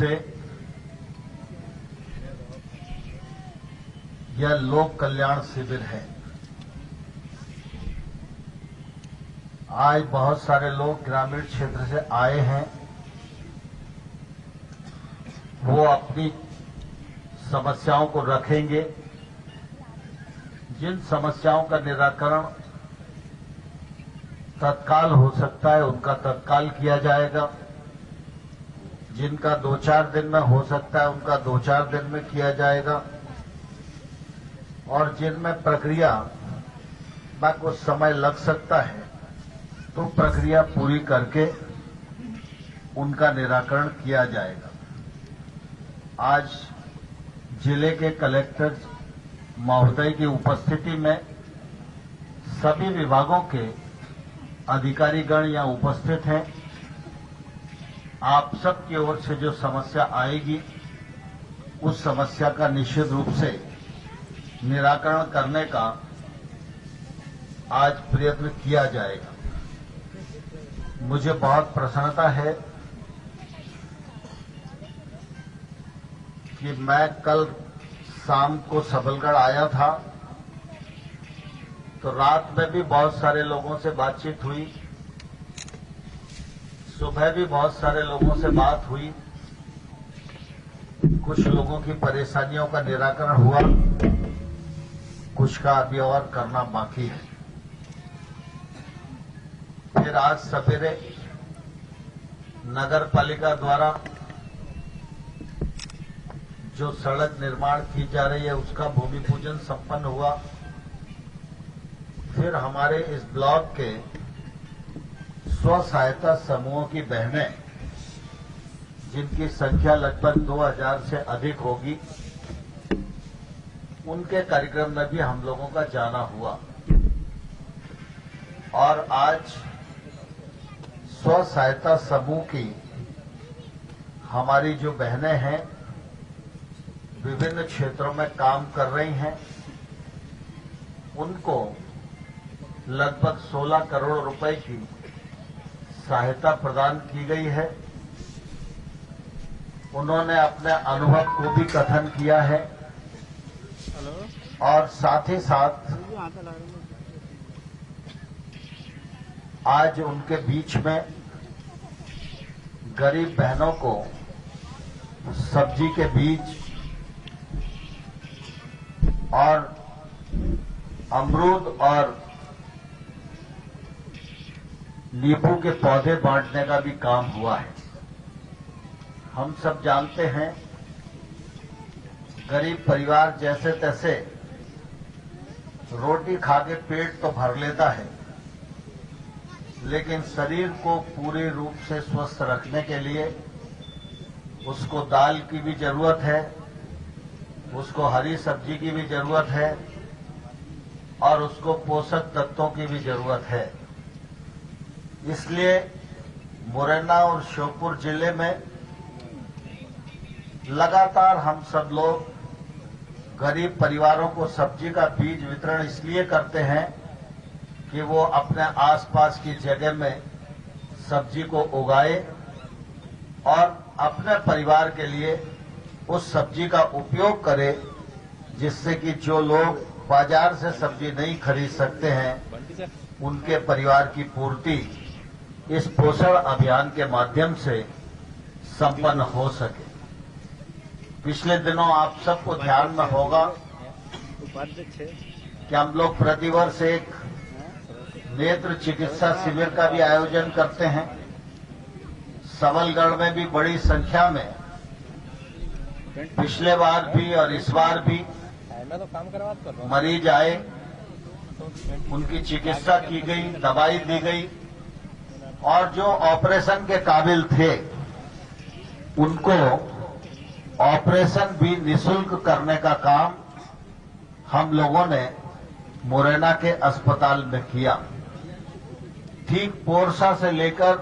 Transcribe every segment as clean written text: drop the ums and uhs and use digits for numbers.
से यह लोक कल्याण शिविर है। आज बहुत सारे लोग ग्रामीण क्षेत्र से आए हैं। वो अपनी समस्याओं को रखेंगे। जिन समस्याओं का निराकरण तत्काल हो सकता है उनका तत्काल किया जाएगा। जिनका 2-4 दिन में हो सकता है उनका 2-4 दिन में किया जाएगा। और जिनमें प्रक्रिया में कुछ समय लग सकता है तो प्रक्रिया पूरी करके उनका निराकरण किया जाएगा। आज जिले के कलेक्टर महोदय की उपस्थिति में सभी विभागों के अधिकारीगण यहाँ उपस्थित हैं। आप सब की ओर से जो समस्या आएगी उस समस्या का निश्चित रूप से निराकरण करने का आज प्रयत्न किया जाएगा। मुझे बहुत प्रसन्नता है कि मैं कल शाम को सबलगढ़ आया था तो रात में भी बहुत सारे लोगों से बातचीत हुई, सुबह भी बहुत सारे लोगों से बात हुई। कुछ लोगों की परेशानियों का निराकरण हुआ, कुछ का अभी और करना बाकी है। फिर आज सवेरे नगर पालिका द्वारा जो सड़क निर्माण की जा रही है उसका भूमि पूजन संपन्न हुआ। फिर हमारे इस ब्लॉक के स्व सहायता समूहों की बहनें, जिनकी संख्या लगभग 2000 से अधिक होगी, उनके कार्यक्रम में भी हम लोगों का जाना हुआ। और आज स्व सहायता समूह की हमारी जो बहनें हैं विभिन्न क्षेत्रों में काम कर रही हैं, उनको लगभग 16 करोड़ रुपए की सहायता प्रदान की गई है। उन्होंने अपने अनुभव को भी कथन किया है और साथ ही साथ आज उनके बीच में गरीब बहनों को सब्जी के बीज और अमरूद और नींबू के पौधे बांटने का भी काम हुआ है। हम सब जानते हैं गरीब परिवार जैसे तैसे रोटी खा के पेट तो भर लेता है, लेकिन शरीर को पूरे रूप से स्वस्थ रखने के लिए उसको दाल की भी जरूरत है, उसको हरी सब्जी की भी जरूरत है और उसको पोषक तत्वों की भी जरूरत है। इसलिए मुरैना और श्योपुर जिले में लगातार हम सब लोग गरीब परिवारों को सब्जी का बीज वितरण इसलिए करते हैं कि वो अपने आसपास की जगह में सब्जी को उगाए और अपने परिवार के लिए उस सब्जी का उपयोग करे, जिससे कि जो लोग बाजार से सब्जी नहीं खरीद सकते हैं उनके परिवार की पूर्ति इस पोषण अभियान के माध्यम से संपन्न हो सके। पिछले दिनों आप सबको ध्यान में होगा कि हम लोग प्रतिवर्ष एक नेत्र चिकित्सा शिविर का भी आयोजन करते हैं। सबलगढ़ में भी बड़ी संख्या में पिछले बार भी और इस बार भी मरीज आए, उनकी चिकित्सा की गई, दवाई दी गई और जो ऑपरेशन के काबिल थे उनको ऑपरेशन भी निःशुल्क करने का काम हम लोगों ने मुरैना के अस्पताल में किया। ठीक पोरसा से लेकर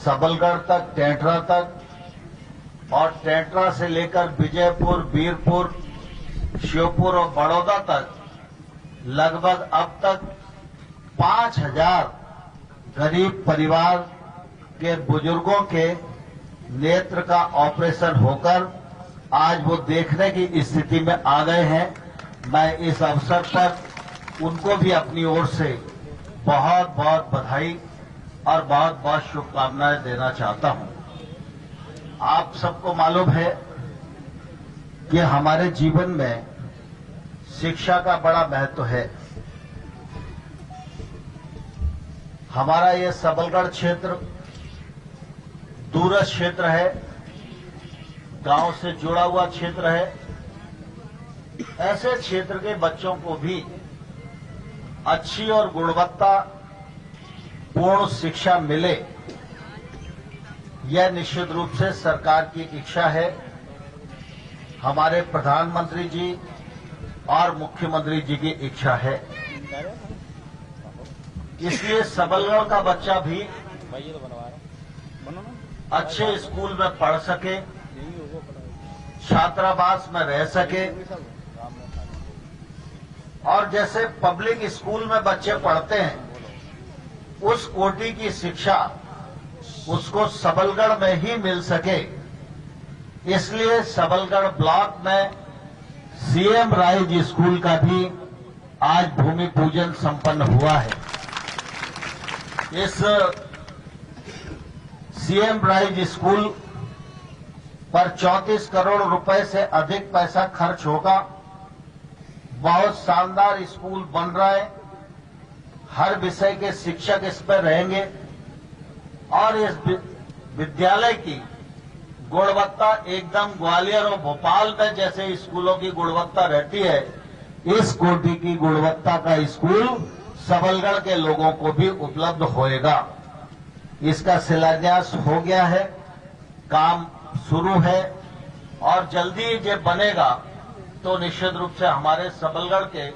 सबलगढ़ तक, टेंटरा तक और टेंटरा से लेकर विजयपुर, बीरपुर, श्योपुर और बड़ौदा तक लगभग अब तक 5000 गरीब परिवार के बुजुर्गों के नेत्र का ऑपरेशन होकर आज वो देखने की स्थिति में आ गए हैं। मैं इस अवसर पर उनको भी अपनी ओर से बहुत बहुत बधाई और बहुत बहुत शुभकामनाएं देना चाहता हूं। आप सबको मालूम है कि हमारे जीवन में शिक्षा का बड़ा महत्व है। हमारा ये सबलगढ़ क्षेत्र दूरस्थ क्षेत्र है, गांव से जुड़ा हुआ क्षेत्र है। ऐसे क्षेत्र के बच्चों को भी अच्छी और गुणवत्ता पूर्ण शिक्षा मिले, यह निश्चित रूप से सरकार की इच्छा है। हमारे प्रधानमंत्री जी और मुख्यमंत्री जी की इच्छा है। इसलिए सबलगढ़ का बच्चा भी अच्छे स्कूल में पढ़ सके, छात्रावास में रह सके, और जैसे पब्लिक स्कूल में बच्चे पढ़ते हैं उस कोटि की शिक्षा उसको सबलगढ़ में ही मिल सके। इसलिए सबलगढ़ ब्लॉक में सीएम राइज स्कूल का भी आज भूमि पूजन संपन्न हुआ है। इस सीएम राइज स्कूल पर 34 करोड़ रुपए से अधिक पैसा खर्च होगा। बहुत शानदार स्कूल बन रहा है। हर विषय के शिक्षक इस पर रहेंगे और इस विद्यालय की गुणवत्ता एकदम ग्वालियर और भोपाल में जैसे स्कूलों की गुणवत्ता रहती है, इस कोटि की गुणवत्ता का स्कूल सबलगढ़ के लोगों को भी उपलब्ध होएगा। इसका शिलान्यास हो गया है, काम शुरू है और जल्दी ये बनेगा तो निश्चित रूप से हमारे सबलगढ़ के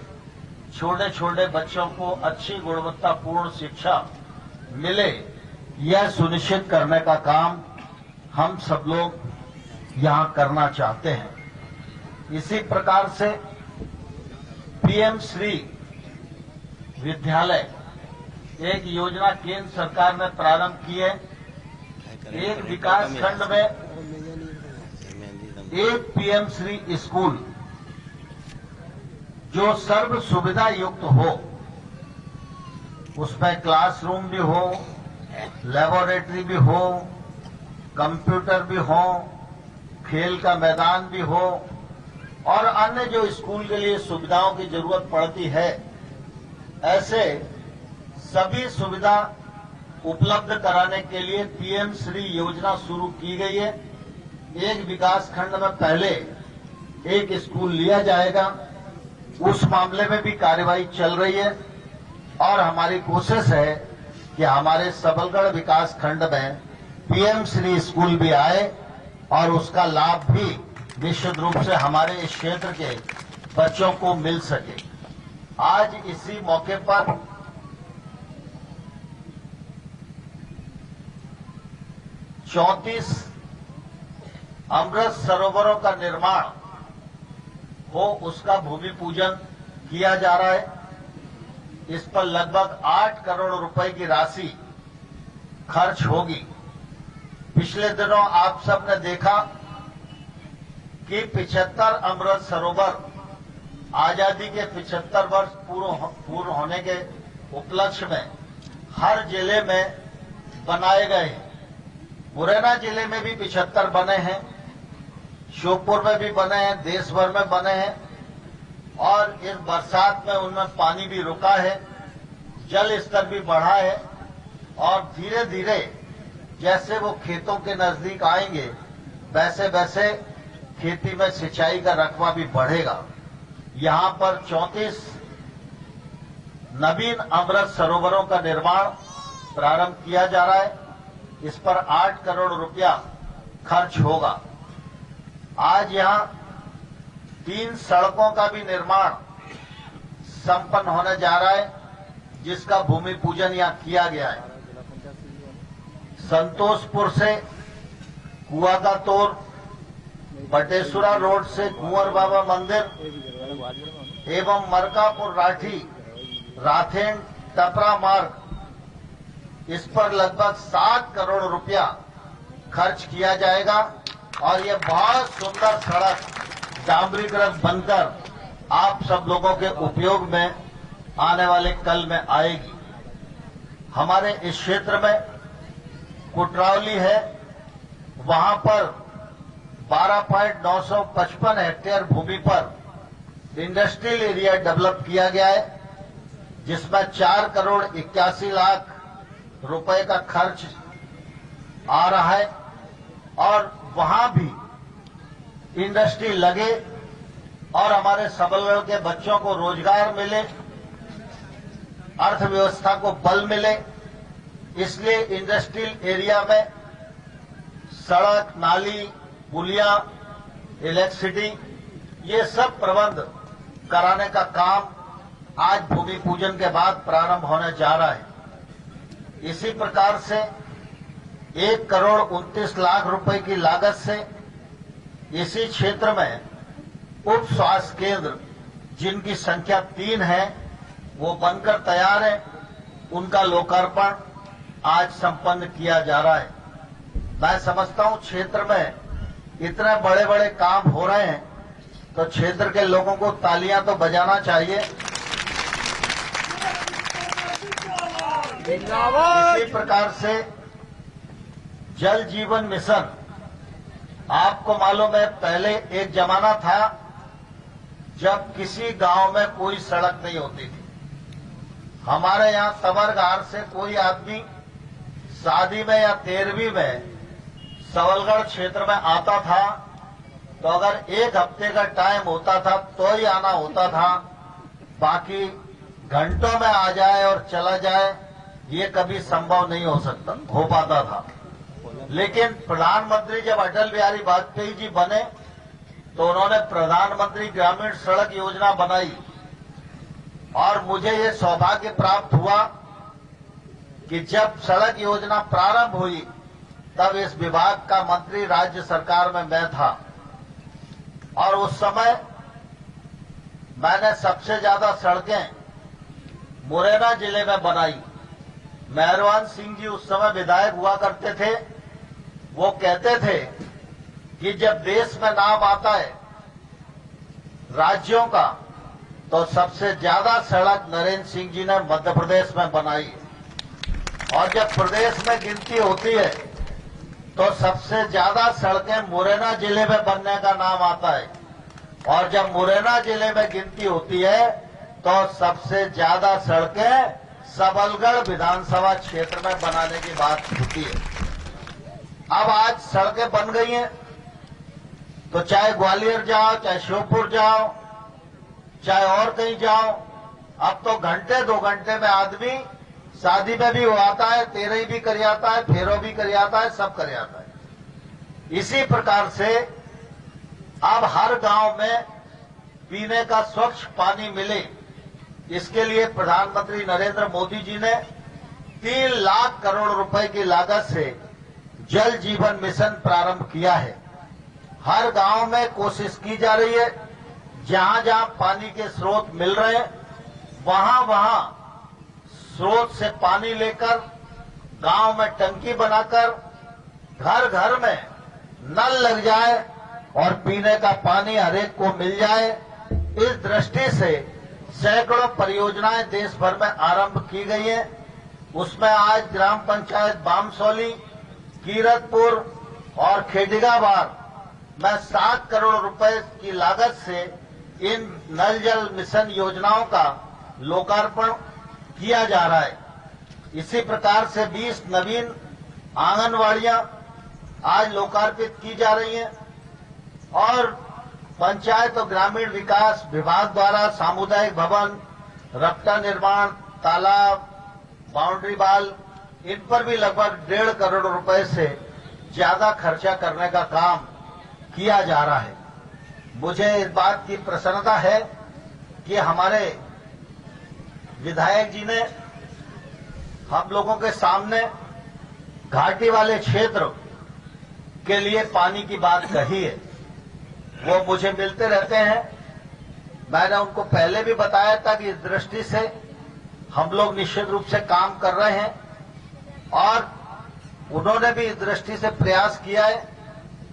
छोटे छोटे बच्चों को अच्छी गुणवत्तापूर्ण शिक्षा मिले, यह सुनिश्चित करने का काम हम सब लोग यहां करना चाहते हैं। इसी प्रकार से पीएम श्री विद्यालय एक योजना केंद्र सरकार ने प्रारंभ की है। एक विकास खंड में एक पीएम श्री स्कूल जो सर्व सुविधा युक्त हो, उसमें क्लासरूम भी हो, लेबोरेटरी भी हो, कंप्यूटर भी हो, खेल का मैदान भी हो और अन्य जो स्कूल के लिए सुविधाओं की जरूरत पड़ती है, ऐसे सभी सुविधा उपलब्ध कराने के लिए पीएम श्री योजना शुरू की गई है। एक विकास खंड में पहले एक स्कूल लिया जाएगा, उस मामले में भी कार्यवाही चल रही है और हमारी कोशिश है कि हमारे सबलगढ़ विकास खंड में पीएम श्री स्कूल भी आए और उसका लाभ भी निश्चित रूप से हमारे इस क्षेत्र के बच्चों को मिल सके। आज इसी मौके पर चौंतीस अमृत सरोवरों का निर्माण हो, उसका भूमि पूजन किया जा रहा है। इस पर लगभग 8 करोड़ रुपए की राशि खर्च होगी। पिछले दिनों आप सब ने देखा कि 75 अमृत सरोवर आजादी के 75 वर्ष पूर्ण होने के उपलक्ष्य में हर जिले में बनाए गए हैं। मुरैना जिले में भी 75 बने हैं, श्योपुर में भी बने हैं, देश भर में बने हैं और इस बरसात में उनमें पानी भी रुका है, जल स्तर भी बढ़ा है और धीरे धीरे जैसे वो खेतों के नजदीक आएंगे वैसे वैसे खेती में सिंचाई का रकबा भी बढ़ेगा। यहां पर 34 नवीन अमृत सरोवरों का निर्माण प्रारंभ किया जा रहा है। इस पर 8 करोड़ रुपया खर्च होगा। आज यहां 3 सड़कों का भी निर्माण संपन्न होने जा रहा है, जिसका भूमि पूजन यहां किया गया है। संतोषपुर से कुआकातोर, बटेश्वरा रोड से कुंवर बाबा मंदिर एवं मरकापुर राठी राथेन टपरा मार्ग, इस पर लगभग 7 करोड़ रुपया खर्च किया जाएगा और ये बहुत सुंदर सड़क डामरीकृत बनकर आप सब लोगों के उपयोग में आने वाले कल में आएगी। हमारे इस क्षेत्र में कुटरावली है, वहां पर 12.955 हेक्टेयर भूमि पर इंडस्ट्रियल एरिया डेवलप किया गया है, जिसमें 4 करोड़ 81 लाख रुपए का खर्च आ रहा है और वहां भी इंडस्ट्री लगे और हमारे सबलगढ़ के बच्चों को रोजगार मिले, अर्थव्यवस्था को बल मिले। इसलिए इंडस्ट्रियल एरिया में सड़क, नाली, पुलिया, इलेक्ट्रिसिटी, ये सब प्रबंध कराने का काम आज भूमि पूजन के बाद प्रारंभ होने जा रहा है। इसी प्रकार से 1 करोड़ 29 लाख रुपए की लागत से इसी क्षेत्र में उप स्वास्थ्य केंद्र, जिनकी संख्या 3 है, वो बनकर तैयार है। उनका लोकार्पण आज संपन्न किया जा रहा है। मैं समझता हूं क्षेत्र में इतने बड़े बड़े काम हो रहे हैं तो क्षेत्र के लोगों को तालियां तो बजाना चाहिए। इसी प्रकार से जल जीवन मिशन, आपको मालूम है पहले एक जमाना था जब किसी गांव में कोई सड़क नहीं होती थी। हमारे यहां तवरगार से कोई आदमी शादी में या 13वीं में सबलगढ़ क्षेत्र में आता था तो अगर 1 हफ्ते का टाइम होता था तो ही आना होता था, बाकी घंटों में आ जाए और चला जाए ये कभी संभव नहीं हो पाता था। लेकिन प्रधानमंत्री जब अटल बिहारी वाजपेयी जी बने तो उन्होंने प्रधानमंत्री ग्रामीण सड़क योजना बनाई और मुझे ये सौभाग्य प्राप्त हुआ कि जब सड़क योजना प्रारंभ हुई तब इस विभाग का मंत्री राज्य सरकार में मैं था और उस समय मैंने सबसे ज्यादा सड़कें मुरैना जिले में बनाई। मेहरबान सिंह जी उस समय विधायक हुआ करते थे। वो कहते थे कि जब देश में नाम आता है राज्यों का तो सबसे ज्यादा सड़क नरेंद्र सिंह जी ने मध्य प्रदेश में बनाई और जब प्रदेश में गिनती होती है तो सबसे ज्यादा सड़कें मुरैना जिले में बनने का नाम आता है और जब मुरैना जिले में गिनती होती है तो सबसे ज्यादा सड़कें सबलगढ़ विधानसभा क्षेत्र में बनाने की बात होती है। अब आज सड़कें बन गई हैं तो चाहे ग्वालियर जाओ, चाहे श्योपुर जाओ, चाहे और कहीं जाओ, अब तो घंटे 2 घंटे में आदमी शादी में भी वो आता है, तेरही भी कर आता है, फेरो भी कर आता है, सब कर आता है। इसी प्रकार से अब हर गांव में पीने का स्वच्छ पानी मिले, इसके लिए प्रधानमंत्री नरेंद्र मोदी जी ने 3 लाख करोड़ रुपए की लागत से जल जीवन मिशन प्रारंभ किया है। हर गांव में कोशिश की जा रही है, जहां जहां पानी के स्रोत मिल रहे हैं वहां वहां स्रोत से पानी लेकर गांव में टंकी बनाकर घर घर में नल लग जाए और पीने का पानी हरेक को मिल जाए। इस दृष्टि से सैकड़ों परियोजनाएं देश भर में आरंभ की गई हैं। उसमें आज ग्राम पंचायत बामसौली, कीरतपुर और खेडिगाबाद में 7 करोड़ रुपए की लागत से इन नल जल मिशन योजनाओं का लोकार्पण किया जा रहा है। इसी प्रकार से 20 नवीन आंगनवाड़ियां आज लोकार्पित की जा रही हैं और पंचायत और ग्रामीण विकास विभाग द्वारा सामुदायिक भवन, रपटा निर्माण, तालाब, बाउंड्री वाल, इन पर भी लगभग 1.5 करोड़ रुपए से ज्यादा खर्चा करने का काम किया जा रहा है। मुझे इस बात की प्रसन्नता है कि हमारे विधायक जी ने हम लोगों के सामने घाटी वाले क्षेत्र के लिए पानी की बात कही है। वो मुझे मिलते रहते हैं। मैंने उनको पहले भी बताया था कि इस दृष्टि से हम लोग निश्चित रूप से काम कर रहे हैं और उन्होंने भी इस दृष्टि से प्रयास किया है।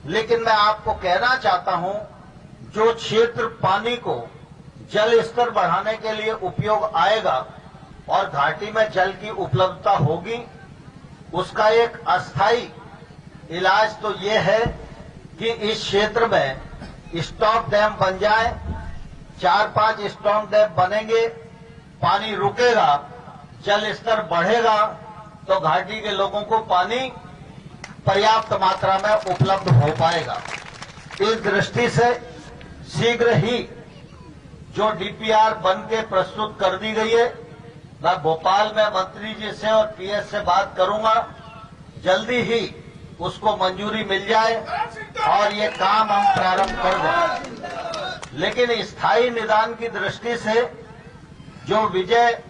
लेकिन मैं आपको कहना चाहता हूं, जो क्षेत्र पानी को जल स्तर बढ़ाने के लिए उपयोग आएगा और घाटी में जल की उपलब्धता होगी, उसका एक अस्थायी इलाज तो ये है कि इस क्षेत्र में स्टॉप डैम बन जाए। 4-5 स्टॉप डैम बनेंगे, पानी रुकेगा, जल स्तर बढ़ेगा, तो घाटी के लोगों को पानी पर्याप्त मात्रा में उपलब्ध हो पाएगा। इस दृष्टि से शीघ्र ही जो डीपीआर बन के प्रस्तुत कर दी गई है, मैं भोपाल में मंत्री जी से और पीएस से बात करूंगा, जल्दी ही उसको मंजूरी मिल जाए और ये काम हम प्रारंभ कर दें। लेकिन स्थायी निदान की दृष्टि से जो विजय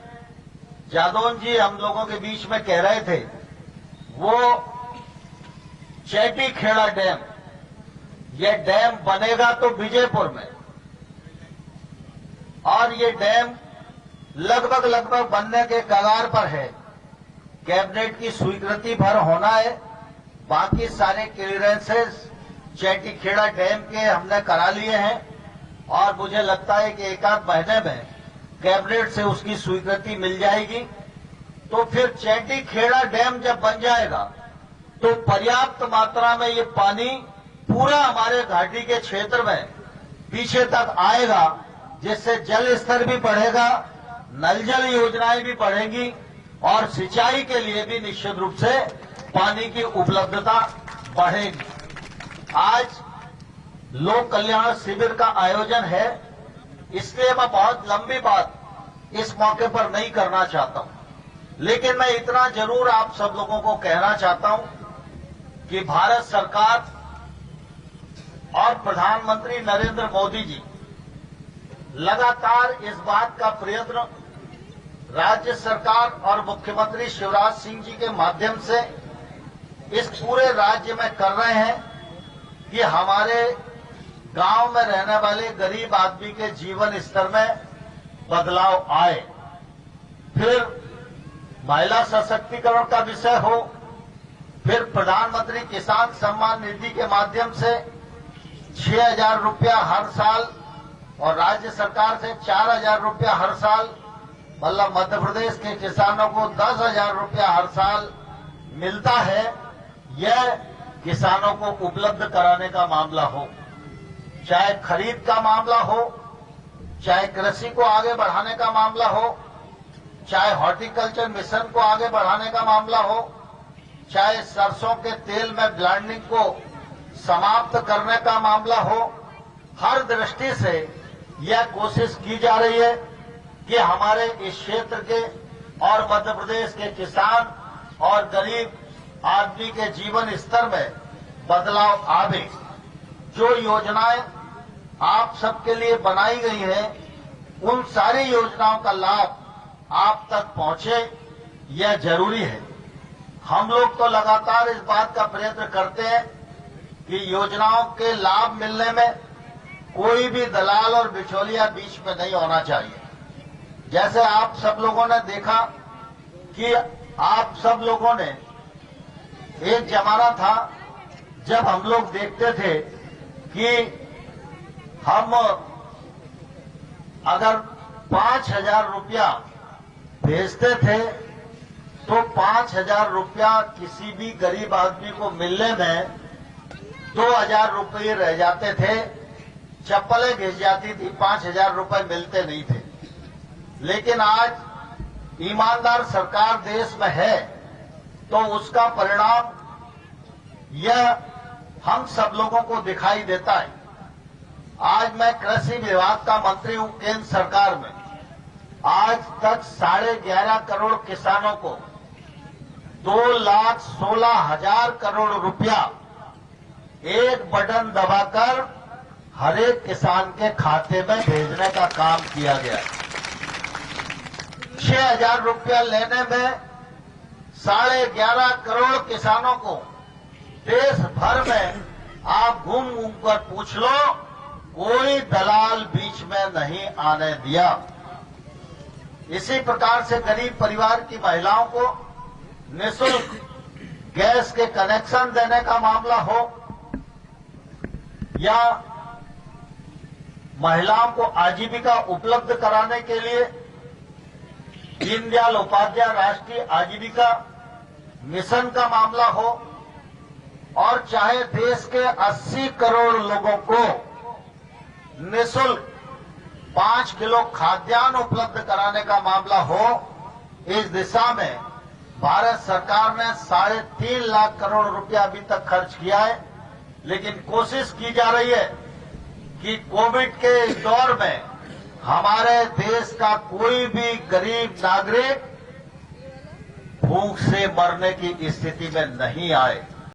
जादौन जी हम लोगों के बीच में कह रहे थे, वो चैटी खेड़ा डैम, ये डैम बनेगा तो विजयपुर में, और ये डैम लगभग बनने के कगार पर है। कैबिनेट की स्वीकृति भर होना है, बाकी सारे क्लियरेंसेस चैटी खेड़ा डैम के हमने करा लिए हैं और मुझे लगता है कि एक आध महीने में कैबिनेट से उसकी स्वीकृति मिल जाएगी। तो फिर चैटी खेड़ा डैम जब बन जाएगा तो पर्याप्त मात्रा में ये पानी पूरा हमारे घाटी के क्षेत्र में पीछे तक आएगा, जिससे जल स्तर भी बढ़ेगा, नल जल योजनाएं भी बढ़ेंगी और सिंचाई के लिए भी निश्चित रूप से पानी की उपलब्धता बढ़ेगी। आज लोक कल्याण शिविर का आयोजन है, इसलिए मैं बहुत लंबी बात इस मौके पर नहीं करना चाहता हूं, लेकिन मैं इतना जरूर आप सब लोगों को कहना चाहता हूं कि भारत सरकार और प्रधानमंत्री नरेंद्र मोदी जी लगातार इस बात का प्रयत्न राज्य सरकार और मुख्यमंत्री शिवराज सिंह जी के माध्यम से इस पूरे राज्य में कर रहे हैं कि हमारे गांव में रहने वाले गरीब आदमी के जीवन स्तर में बदलाव आए। फिर महिला सशक्तिकरण का विषय हो, फिर प्रधानमंत्री किसान सम्मान निधि के माध्यम से 6,000 रुपया हर साल और राज्य सरकार से 4,000 रुपया हर साल, मतलब मध्य प्रदेश के किसानों को 10,000 रुपया हर साल मिलता है। यह किसानों को उपलब्ध कराने का मामला हो, चाहे खरीद का मामला हो, चाहे कृषि को आगे बढ़ाने का मामला हो, चाहे हॉर्टिकल्चर मिशन को आगे बढ़ाने का मामला हो, चाहे सरसों के तेल में ब्लैंडिंग को समाप्त करने का मामला हो, हर दृष्टि से यह कोशिश की जा रही है कि हमारे इस क्षेत्र के और मध्य प्रदेश के किसान और गरीब आदमी के जीवन स्तर में बदलाव आवे। जो योजनाएं आप सबके लिए बनाई गई हैं, उन सारी योजनाओं का लाभ आप तक पहुंचे, यह जरूरी है। हम लोग तो लगातार इस बात का प्रयत्न करते हैं कि योजनाओं के लाभ मिलने में कोई भी दलाल और बिचौलिया बीच में नहीं होना चाहिए। जैसे आप सब लोगों ने देखा कि आप सब लोगों ने, एक जमाना था जब हम लोग देखते थे कि हम अगर 5,000 रुपया भेजते थे तो 5,000 रुपया किसी भी गरीब आदमी को मिलने में 2,000 रुपये रह जाते थे, चप्पलें घिस जाती थी, 5,000 रुपये मिलते नहीं थे। लेकिन आज ईमानदार सरकार देश में है तो उसका परिणाम यह हम सब लोगों को दिखाई देता है। आज मैं कृषि विभाग का मंत्री हूं केंद्र सरकार में। आज तक 11.5 करोड़ किसानों को 2,16,000 करोड़ रुपया एक बटन दबाकर हर एक किसान के खाते में भेजने का काम किया गया। 6,000 रुपया लेने में 11.5 करोड़ किसानों को देश भर में आप घूम घूम कर पूछ लो, कोई दलाल बीच में नहीं आने दिया। इसी प्रकार से गरीब परिवार की महिलाओं को निःशुल्क गैस के कनेक्शन देने का मामला हो या महिलाओं को आजीविका उपलब्ध कराने के लिए दीनदयाल उपाध्याय राष्ट्रीय आजीविका मिशन का मामला हो और चाहे देश के 80 करोड़ लोगों को निःशुल्क 5 किलो खाद्यान्न उपलब्ध कराने का मामला हो, इस दिशा में भारत सरकार ने 3.5 लाख करोड़ रुपया अभी तक खर्च किया है। लेकिन कोशिश की जा रही है कि कोविड के इस दौर में हमारे देश का कोई भी गरीब नागरिक भूख से मरने की स्थिति में नहीं आए।